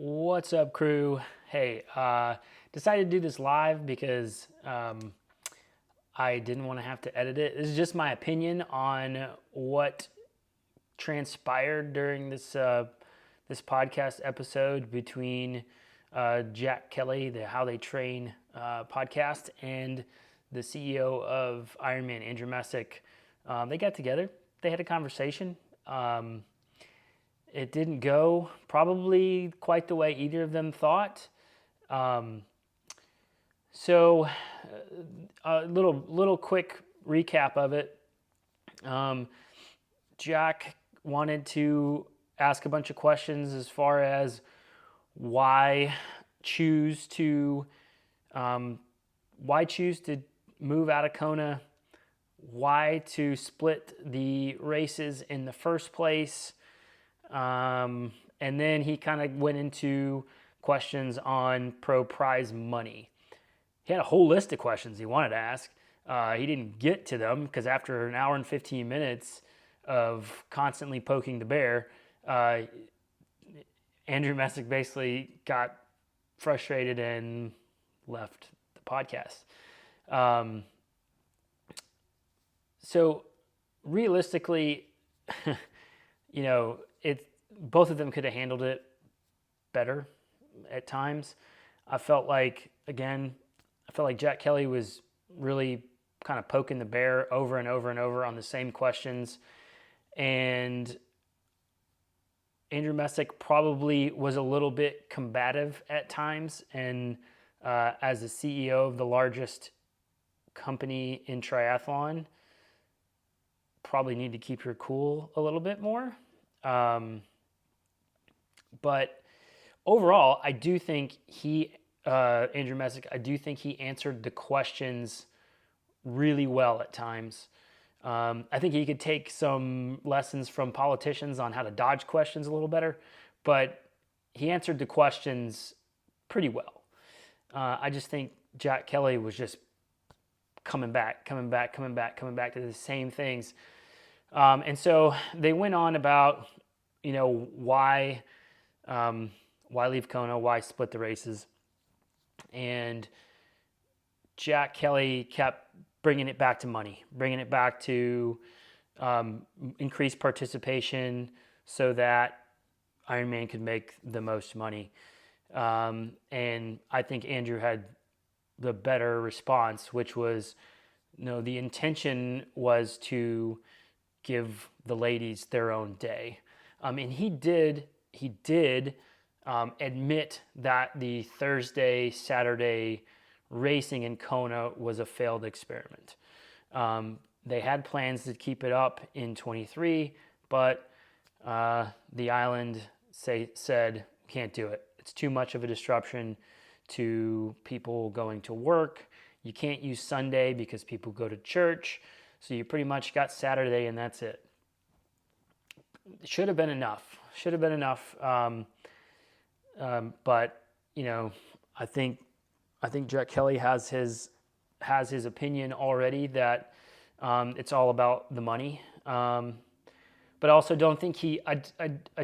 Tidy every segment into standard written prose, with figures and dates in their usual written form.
What's up, crew? Hey, decided to do this live because I didn't want to have to edit it. This is just my opinion on what transpired during this podcast episode between Jack Kelly, the How They Train podcast, and the CEO of Ironman, Andrew Messick. They got together. They had a conversation. It didn't go probably quite the way either of them thought. So, a little quick recap of it. Jack wanted to ask a bunch of questions as far as why choose to move out of Kona, why to split the races in the first place. And then he kind of went into questions on pro prize money. He had a whole list of questions he wanted to ask. He didn't get to them because after an hour and 15 minutes of constantly poking the bear, Andrew Messick basically got frustrated and left the podcast. So realistically, both of them could have handled it better at times. I felt like Jack Kelly was really kind of poking the bear over and over and over on the same questions. And Andrew Messick probably was a little bit combative at times. And as the CEO of the largest company in triathlon, probably need to keep your cool a little bit more. But overall, I do think Andrew Messick, I do think he answered the questions really well at times. I think he could take some lessons from politicians on how to dodge questions a little better, but he answered the questions pretty well. I just think Jack Kelly was just coming back to the same things. And so they went on about, why leave Kona, why split the races. And Jack Kelly kept bringing it back to money, bringing it back to increased participation so that Ironman could make the most money. And I think Andrew had the better response, which was, the intention was to give the ladies their own day. And he did admit that the Thursday, Saturday racing in Kona was a failed experiment. They had plans to keep it up in 23, but the island said, can't do it. It's too much of a disruption to people going to work. You can't use Sunday because people go to church. So you pretty much got Saturday and that's it. Should have been enough. But I think Jack Kelly has his opinion already that it's all about the money. But I also don't think I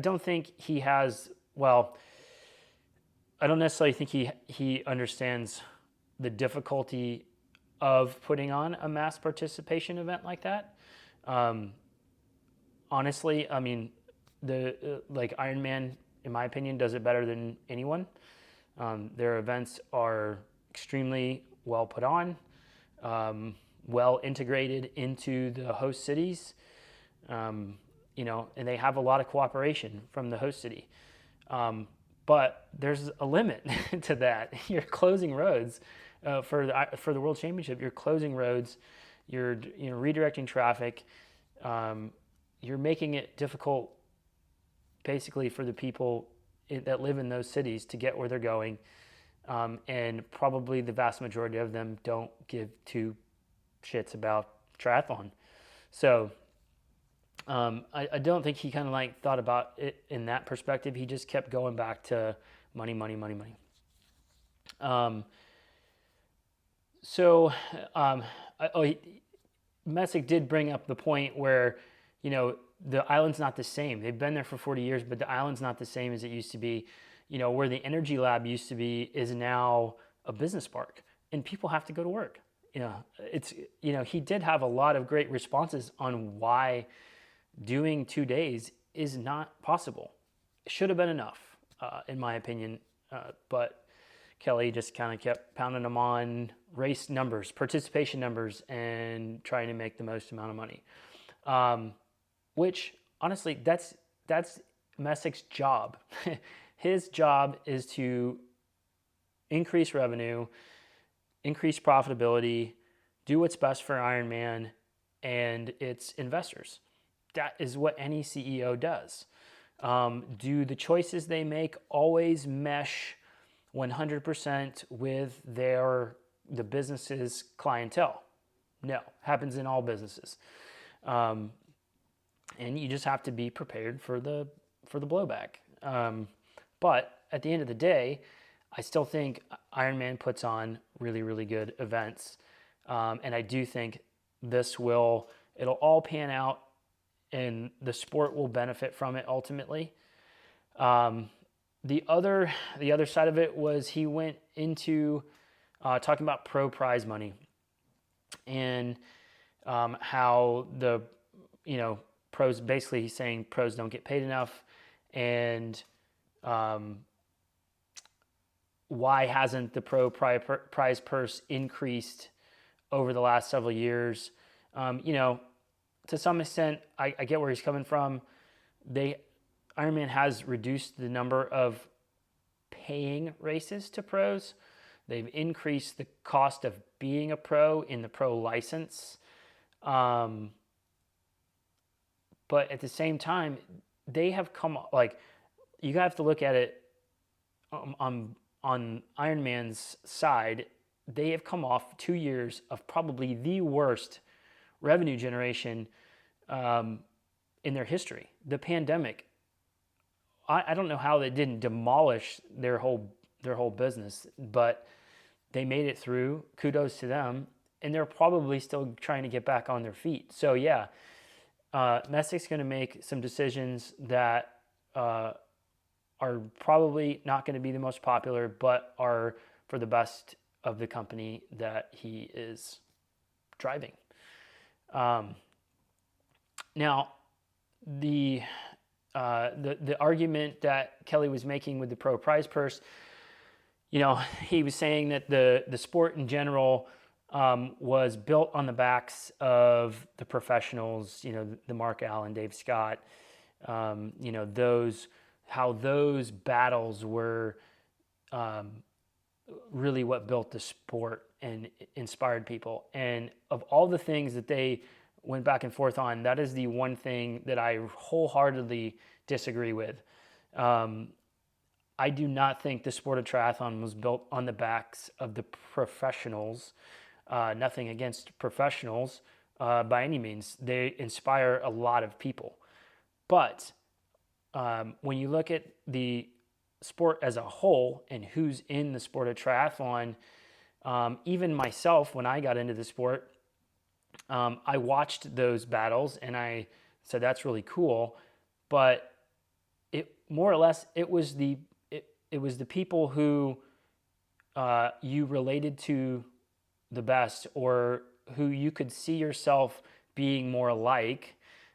don't think he has. Well, I don't necessarily think he understands the difficulty of putting on a mass participation event like that. Honestly, I mean, like Ironman, in my opinion, does it better than anyone. Their events are extremely well put on, well integrated into the host cities, and they have a lot of cooperation from the host city. But there's a limit to that. You're closing roads for the World Championship. You're closing roads. You're redirecting traffic. You're making it difficult, basically, for the people that live in those cities to get where they're going. And probably the vast majority of them don't give two shits about triathlon. So I don't think he kind of thought about it in that perspective. He just kept going back to money. Messick did bring up the point where, the island's not the same. They've been there for 40 years, but the island's not the same as it used to be. Where the energy lab used to be is now a business park, and people have to go to work. It's he did have a lot of great responses on why doing 2 days is not possible. It should have been enough, in my opinion, but Kelly just kind of kept pounding them on race numbers, participation numbers, and trying to make the most amount of money. Which honestly, that's Messick's job. His job is to increase revenue, increase profitability, do what's best for Ironman and its investors. That is what any CEO does. Do the choices they make always mesh 100% with the business's clientele? No, happens in all businesses. And you just have to be prepared for the blowback. But at the end of the day, I still think Ironman puts on really, really good events. And I do think it'll all pan out and the sport will benefit from it ultimately. The other side of it was he went into talking about pro prize money and how the pros, basically he's saying pros don't get paid enough, and why hasn't the pro prize purse increased over the last several years? To some extent, I get where he's coming from. Ironman has reduced the number of paying races to pros. They've increased the cost of being a pro in the pro license. But at the same time, they have come, you have to look at it on Ironman's side. They have come off 2 years of probably the worst revenue generation in their history. The pandemic, I don't know how they didn't demolish their whole business, but they made it through. Kudos to them, and they're probably still trying to get back on their feet. So yeah, Messick's going to make some decisions that are probably not going to be the most popular, but are for the best of the company that he is driving. Now, the argument that Kelly was making with the pro prize purse, he was saying that the sport in general was built on the backs of the professionals, the Mark Allen, Dave Scott, how those battles were really what built the sport and inspired people. And of all the things that they went back and forth on, that is the one thing that I wholeheartedly disagree with. I do not think the sport of triathlon was built on the backs of the professionals. Nothing against professionals by any means. They inspire a lot of people. But when you look at the sport as a whole and who's in the sport of triathlon, even myself, when I got into the sport, I watched those battles and I said, that's really cool. But it more or less, it was the people who you related to the best, or who you could see yourself being more like,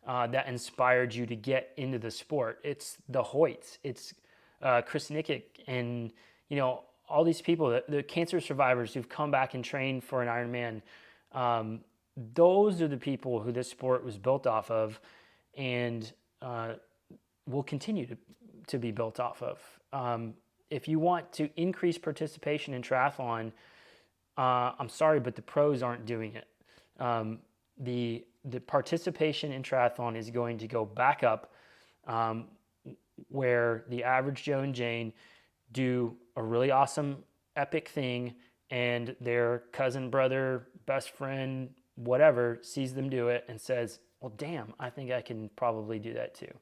that inspired you to get into the sport. It's the Hoyts, it's Chris Nickick, and all these people, the cancer survivors who've come back and trained for an Ironman. Those are the people who this sport was built off of, and will continue to be built off of. If you want to increase participation in triathlon, I'm sorry, but the pros aren't doing it. The participation in triathlon is going to go back up, where the average Joe and Jane do a really awesome, epic thing, and their cousin, brother, best friend, whatever, sees them do it and says, well, damn, I think I can probably do that too.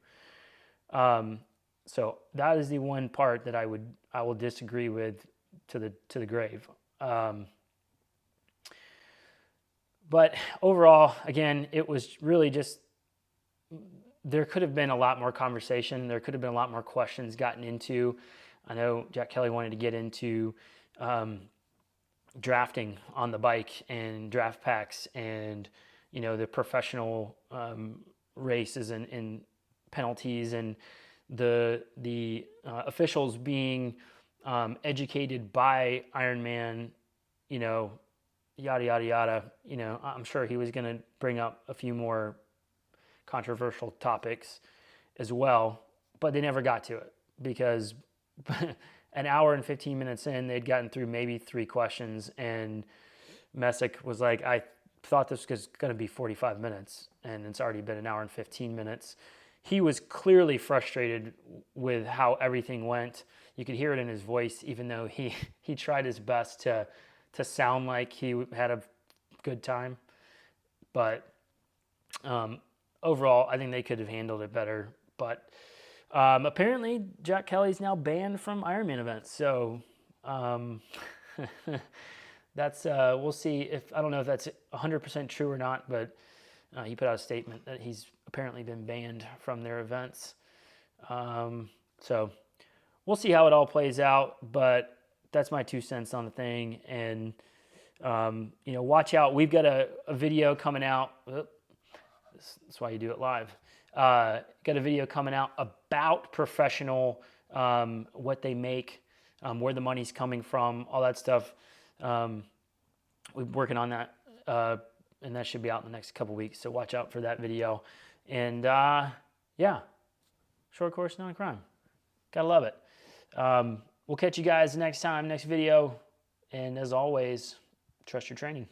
So that is the one part that I will disagree with to the grave. But overall, again, it was really just there could have been a lot more conversation. There could have been a lot more questions gotten into. I know Jack Kelly wanted to get into drafting on the bike and draft packs and, the professional races and penalties and the officials being educated by Ironman, yada, yada, yada. I'm sure he was going to bring up a few more controversial topics as well, but they never got to it because an hour and 15 minutes in, they'd gotten through maybe 3 questions, and Messick was like, I thought this was going to be 45 minutes, and it's already been an hour and 15 minutes. He was clearly frustrated with how everything went. You could hear it in his voice, even though he tried his best to sound like he had a good time. But overall, I think they could have handled it better. But apparently, Jack Kelly's now banned from Ironman events. So that's we'll see if I don't know if that's 100% true or not, but he put out a statement that he's apparently been banned from their events. So we'll see how it all plays out. But that's my 2 cents on the thing. And watch out. We've got a video coming out. That's why you do it live. Got a video coming out about professional, what they make, where the money's coming from, all that stuff. We're working on that, and that should be out in the next couple weeks. So watch out for that video. And yeah, short course, non-crime. Gotta love it. We'll catch you guys next time, next video. And as always, trust your training.